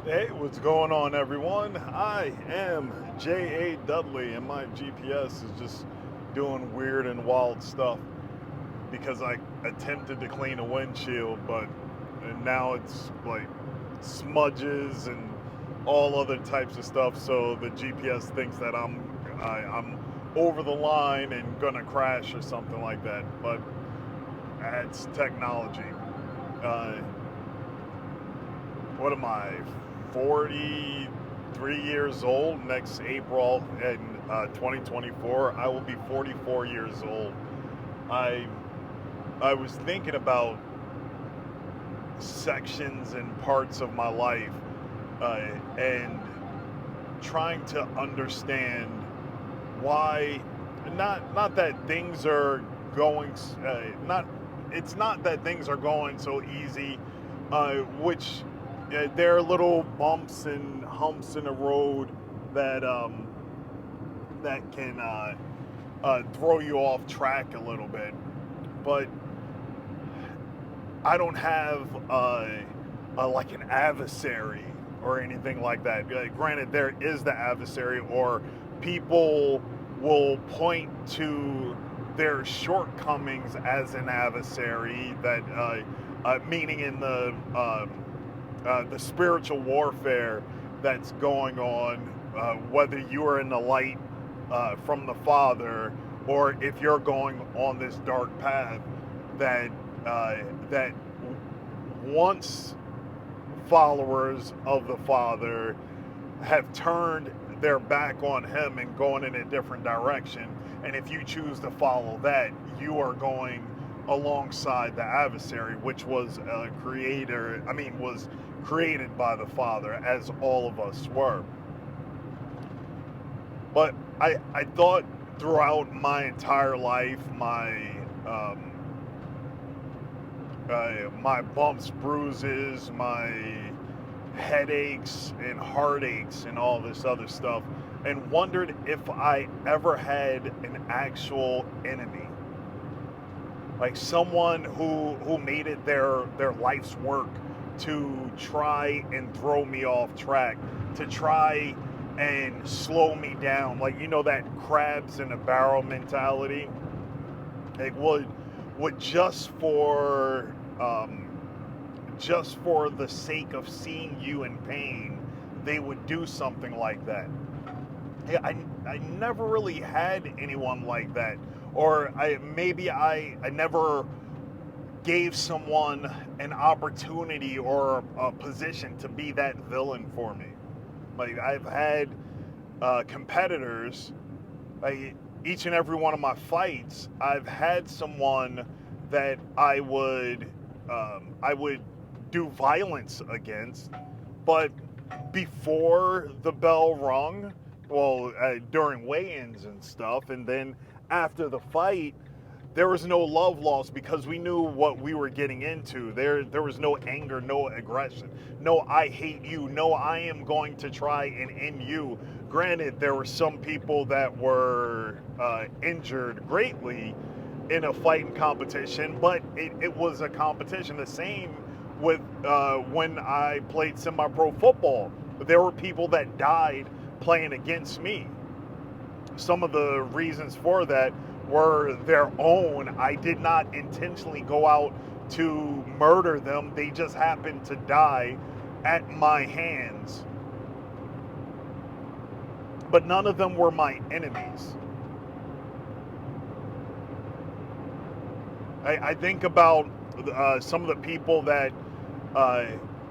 Hey, what's going on, everyone? I am J.A. Dudley, and my GPS is just doing weird and wild stuff because I attempted to clean a windshield, but and now it's like smudges and all other types of stuff. So the GPS thinks that I'm over the line and gonna crash or something like that. But it's technology. Uh, what am I, 43 years old? Next April in 2024, I will be 44 years old. I I was thinking about sections and parts of my life and trying to understand why not that things are going not it's not that things are going so easy, which there are little bumps and humps in the road that that can throw you off track a little bit, but I don't have like an adversary or anything like that. Granted, there is the adversary, or people will point to their shortcomings as an adversary. That meaning in the spiritual warfare that's going on, whether you are in the light from the Father, or if you're going on this dark path, that that once followers of the Father have turned their back on Him and going in a different direction, and if you choose to follow that, you are going alongside the adversary, which was a creator. I mean, was created by the Father, as all of us were. But I thought throughout my entire life, my bumps, bruises, my headaches and heartaches and all this other stuff, and wondered if I ever had an actual enemy, like someone who made it their life's work to try and throw me off track, to try and slow me down, like that crabs in a barrel mentality. Like would just for the sake of seeing you in pain, they would do something like that. Yeah, I never really had anyone like that, or I never gave someone an opportunity or a position to be that villain for me. Like I've had competitors, like each and every one of my fights, I've had someone that I would do violence against, but before the bell rung, well, during weigh-ins and stuff, and then after the fight, there was no love lost because we knew what we were getting into. There was no anger, no aggression, no I hate you, no I am going to try and end you. Granted, there were some people that were injured greatly in a fighting competition, but it was a competition. The same with when I played semi-pro football. There were people that died playing against me. Some of the reasons for that were their own. I did not intentionally go out to murder them. They just happened to die at my hands. But none of them were my enemies. I think about some of the people uh,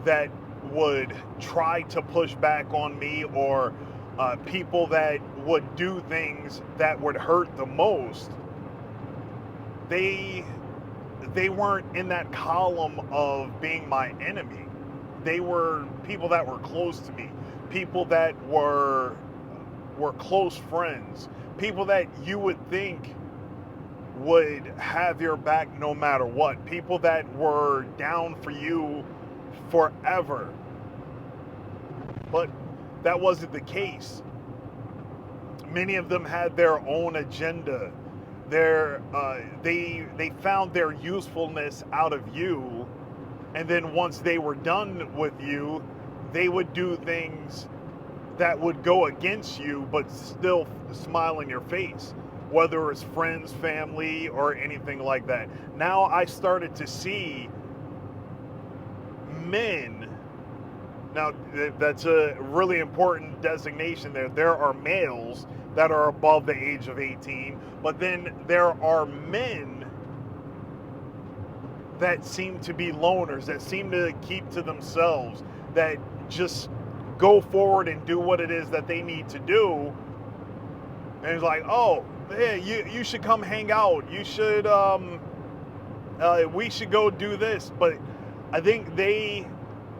that would try to push back on me, or people that would do things that would hurt the most. They they weren't in that column of being my enemy. They were people that were close to me, people that were close friends, people that you would think would have your back no matter what, people that were down for you forever. But that wasn't the case. Many of them had their own agenda. They found their usefulness out of you, and then once they were done with you, they would do things that would go against you, but still smile in your face, whether it's friends, family, or anything like that. Now I started to see men. Now, that's a really important designation there. There are males that are above the age of 18, but then there are men that seem to be loners, that seem to keep to themselves, that just go forward and do what it is that they need to do. And it's like, oh, hey, you should come hang out. You should, we should go do this. But I think they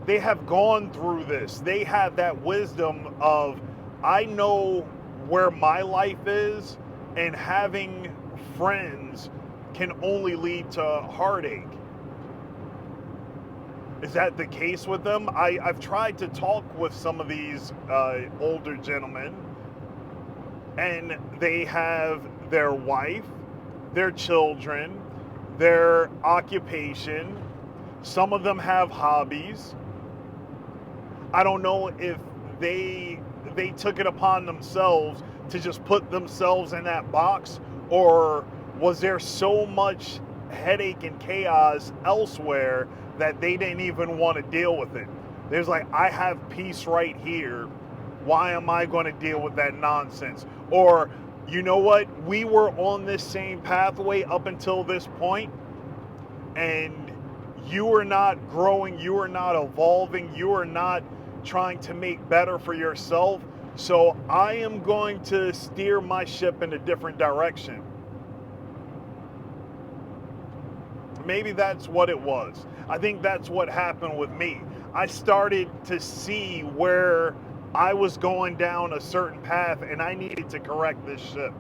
have gone through this. They have that wisdom of, I know where my life is, and having friends can only lead to heartache. Is that the case with them? I've tried to talk with some of these older gentlemen, and they have their wife, their children, their occupation. Some of them have hobbies. I don't know if they took it upon themselves to just put themselves in that box, or was there so much headache and chaos elsewhere that they didn't even want to deal with it. There's like, I have peace right here. Why am I going to deal with that nonsense? Or, you know what? We were on this same pathway up until this point, and you are not growing, you are not evolving, you are not trying to make better for yourself. So I am going to steer my ship in a different direction. Maybe that's what it was. I think that's what happened with me. I started to see where I was going down a certain path, and I needed to correct this ship.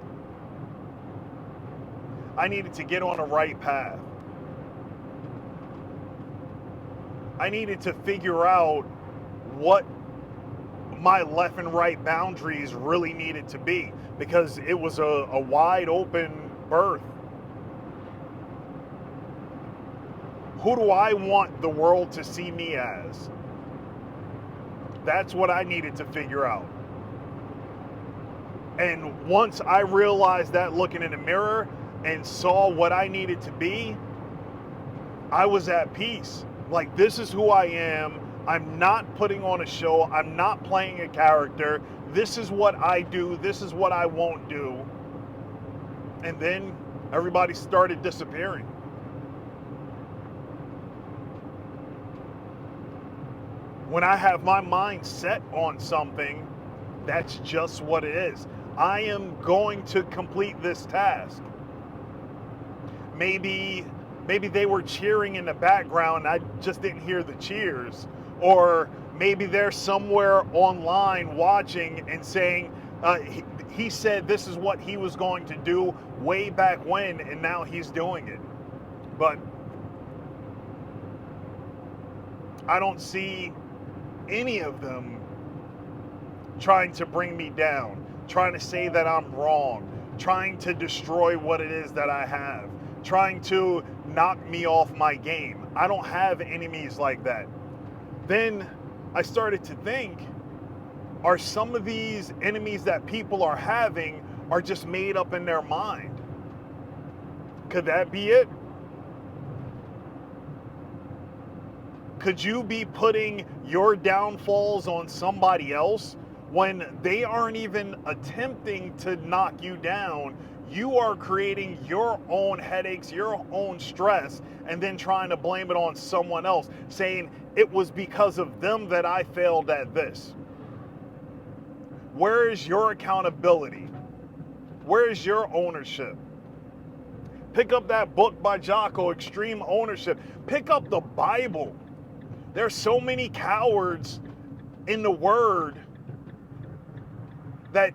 I needed to get on a right path. I needed to figure out what my left and right boundaries really needed to be, because it was a wide open berth. Who do I want the world to see me as? That's what I needed to figure out. And once I realized that, looking in the mirror and saw what I needed to be, I was at peace. Like, this is who I am. I'm not putting on a show. I'm not playing a character. This is what I do. This is what I won't do. And then everybody started disappearing. When I have my mind set on something, that's just what it is. I am going to complete this task. Maybe they were cheering in the background and I just didn't hear the cheers. Or maybe they're somewhere online watching and saying, he said this is what he was going to do way back when, and now he's doing it. But I don't see any of them trying to bring me down, trying to say that I'm wrong, trying to destroy what it is that I have, trying to knock me off my game. I don't have enemies like that. Then I started to think, are some of these enemies that people are having are just made up in their mind? Could that be it? Could you be putting your downfalls on somebody else when they aren't even attempting to knock you down? You are creating your own headaches, your own stress, and then trying to blame it on someone else, saying it was because of them that I failed at this. Where is your accountability? Where is your ownership? Pick up that book by Jocko, Extreme Ownership. Pick up the Bible. There's so many cowards in the Word that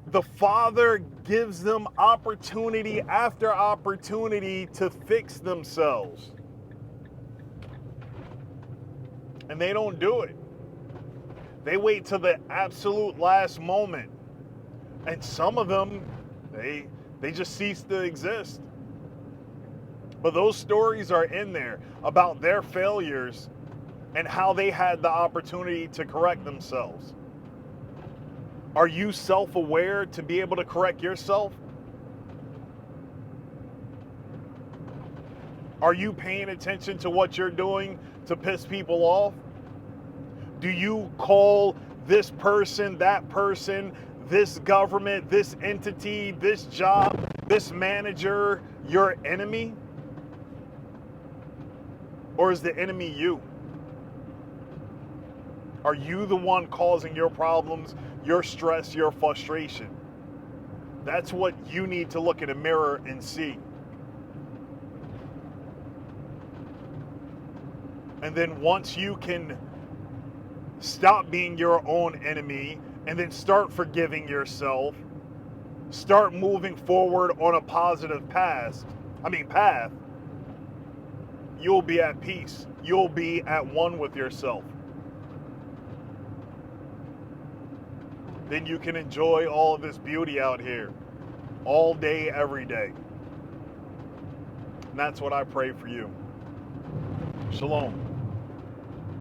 the Father gives them opportunity after opportunity to fix themselves. And they don't do it. They wait till the absolute last moment. And some of them, they just cease to exist. But those stories are in there about their failures, and how they had the opportunity to correct themselves? Are you self-aware to be able to correct yourself? Are you paying attention to what you're doing to piss people off? Do you call this person, that person, this government, this entity, this job, this manager your enemy? Or is the enemy you? Are you the one causing your problems, your stress, your frustration? That's what you need to look in a mirror and see. And then once you can stop being your own enemy and then start forgiving yourself, start moving forward on a positive path, you'll be at peace. You'll be at one with yourself. Then you can enjoy all of this beauty out here all day, every day. And that's what I pray for you. Shalom.